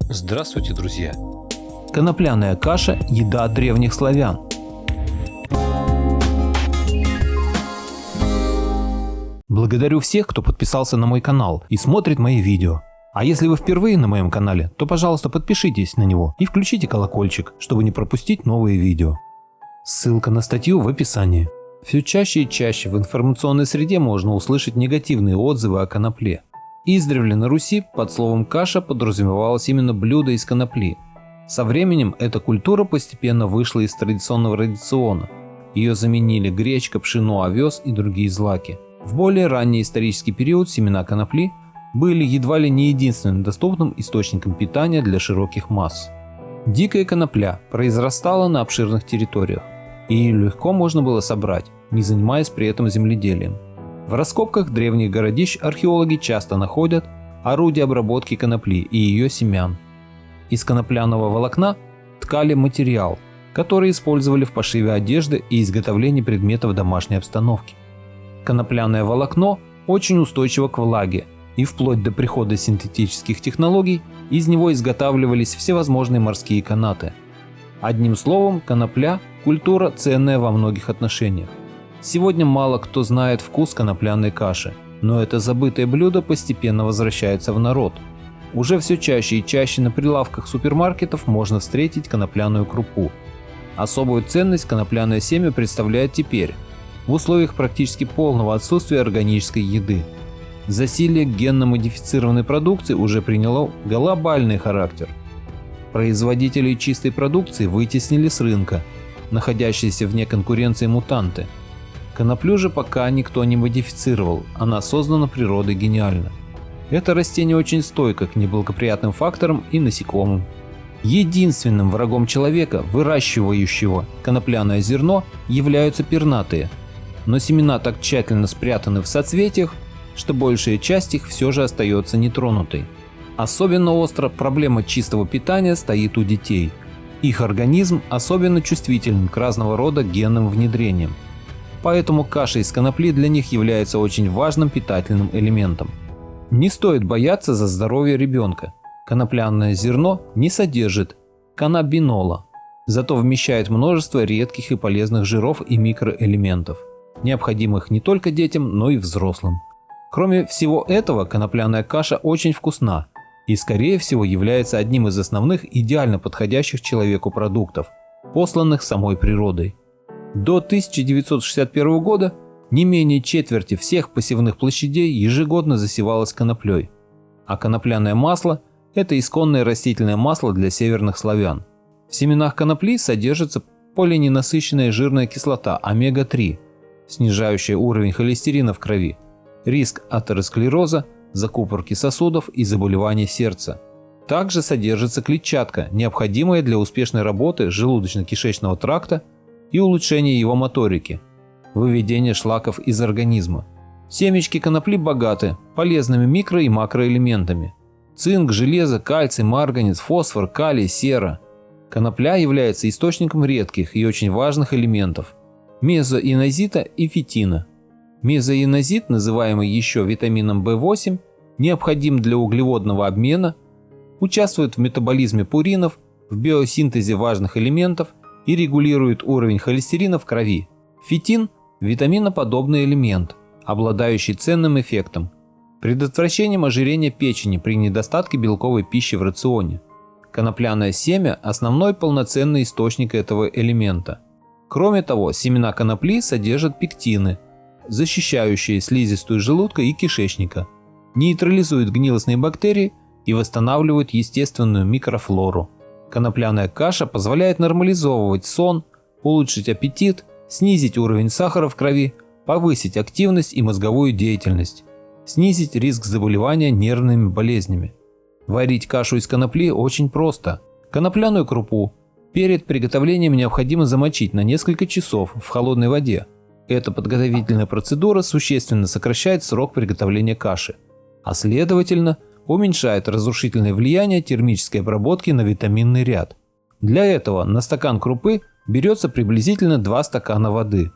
Здравствуйте, друзья! Конопляная каша – еда древних славян. Благодарю всех, кто подписался на мой канал и смотрит мои видео. А если вы впервые на моем канале, то пожалуйста подпишитесь на него и включите колокольчик, чтобы не пропустить новые видео. Ссылка на статью в описании. Все чаще и чаще в информационной среде можно услышать негативные отзывы о конопле. Издревле на Руси под словом «каша» подразумевалось именно блюдо из конопли. Со временем эта культура постепенно вышла из традиционного рациона. Ее заменили гречка, пшено, овес и другие злаки. В более ранний исторический период семена конопли были едва ли не единственным доступным источником питания для широких масс. Дикая конопля произрастала на обширных территориях, и ее легко можно было собрать, не занимаясь при этом земледелием. В раскопках древних городищ археологи часто находят орудия обработки конопли и ее семян. Из конопляного волокна ткали материал, который использовали в пошиве одежды и изготовлении предметов домашней обстановки. Конопляное волокно очень устойчиво к влаге, и вплоть до прихода синтетических технологий из него изготавливались всевозможные морские канаты. Одним словом, конопля – культура, ценная во многих отношениях. Сегодня мало кто знает вкус конопляной каши, но это забытое блюдо постепенно возвращается в народ. Уже все чаще и чаще на прилавках супермаркетов можно встретить конопляную крупу. Особую ценность конопляное семя представляет теперь, в условиях практически полного отсутствия органической еды. Засилие генно-модифицированной продукции уже приняло глобальный характер. Производителей чистой продукции вытеснили с рынка, находящиеся вне конкуренции мутанты. Коноплю же пока никто не модифицировал, она создана природой гениально. Это растение очень стойко к неблагоприятным факторам и насекомым. Единственным врагом человека, выращивающего конопляное зерно, являются пернатые. Но семена так тщательно спрятаны в соцветиях, что большая часть их все же остается нетронутой. Особенно остро проблема чистого питания стоит у детей. Их организм особенно чувствителен к разного рода генным внедрениям. Поэтому каша из конопли для них является очень важным питательным элементом. Не стоит бояться за здоровье ребенка. Конопляное зерно не содержит каннабинола, зато вмещает множество редких и полезных жиров и микроэлементов, необходимых не только детям, но и взрослым. Кроме всего этого, конопляная каша очень вкусна и, скорее всего, является одним из основных идеально подходящих человеку продуктов, посланных самой природой. До 1961 года не менее четверти всех посевных площадей ежегодно засевалось коноплей, а конопляное масло – это исконное растительное масло для северных славян. В семенах конопли содержится полиненасыщенная жирная кислота омега-3, снижающая уровень холестерина в крови, риск атеросклероза, закупорки сосудов и заболеваний сердца. Также содержится клетчатка, необходимая для успешной работы желудочно-кишечного тракта и улучшения его моторики, выведения шлаков из организма. Семечки конопли богаты полезными микро- и макроэлементами: цинк, железо, кальций, марганец, фосфор, калий, сера. Конопля является источником редких и очень важных элементов – мезоинозита и фитина. Мезоинозит, называемый еще витамином В8, необходим для углеводного обмена, участвует в метаболизме пуринов, в биосинтезе важных элементов и регулирует уровень холестерина в крови. Фитин – витаминоподобный элемент, обладающий ценным эффектом – предотвращением ожирения печени при недостатке белковой пищи в рационе. Конопляное семя – основной полноценный источник этого элемента. Кроме того, семена конопли содержат пектины, защищающие слизистую желудка и кишечника, нейтрализуют гнилостные бактерии и восстанавливают естественную микрофлору. Конопляная каша позволяет нормализовывать сон, улучшить аппетит, снизить уровень сахара в крови, повысить активность и мозговую деятельность, снизить риск заболевания нервными болезнями. Варить кашу из конопли очень просто. Конопляную крупу перед приготовлением необходимо замочить на несколько часов в холодной воде. Эта подготовительная процедура существенно сокращает срок приготовления каши, а следовательно уменьшает разрушительное влияние термической обработки на витаминный ряд. Для этого на стакан крупы берется приблизительно 2 стакана воды.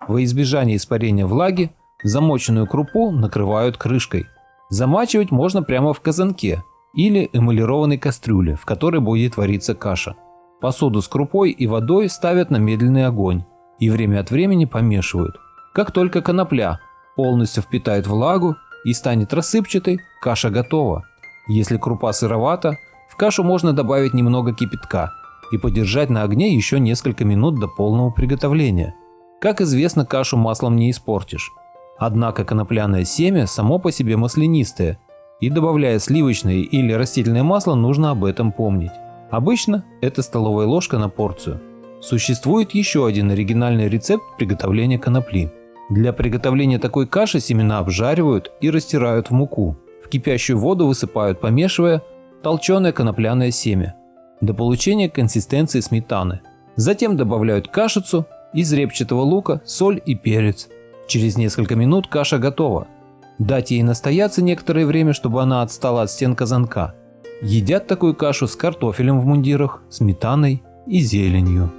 Во избежание испарения влаги замоченную крупу накрывают крышкой. Замачивать можно прямо в казанке, или эмалированной кастрюле, в которой будет вариться каша. Посуду с крупой и водой ставят на медленный огонь и время от времени помешивают. Как только конопля полностью впитает влагу и станет рассыпчатой, каша готова. Если крупа сыровата, в кашу можно добавить немного кипятка и подержать на огне еще несколько минут до полного приготовления. Как известно, кашу маслом не испортишь. Однако конопляное семя само по себе маслянистое, и добавляя сливочное или растительное масло, нужно об этом помнить. Обычно это столовая ложка на порцию. Существует еще один оригинальный рецепт приготовления конопли. Для приготовления такой каши семена обжаривают и растирают в муку. В кипящую воду высыпают, помешивая, толченое конопляное семя до получения консистенции сметаны. Затем добавляют кашицу из репчатого лука, соль и перец. Через несколько минут каша готова. Дать ей настояться некоторое время, чтобы она отстала от стен казанка. Едят такую кашу с картофелем в мундирах, сметаной и зеленью.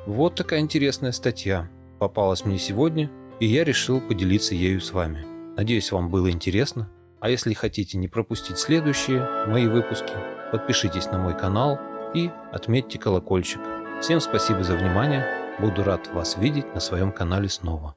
Вот такая интересная статья попалась мне сегодня, и я решил поделиться ею с вами. Надеюсь, вам было интересно. А если хотите не пропустить следующие мои выпуски, подпишитесь на мой канал и отметьте колокольчик. Всем спасибо за внимание. Буду рад вас видеть на своем канале снова.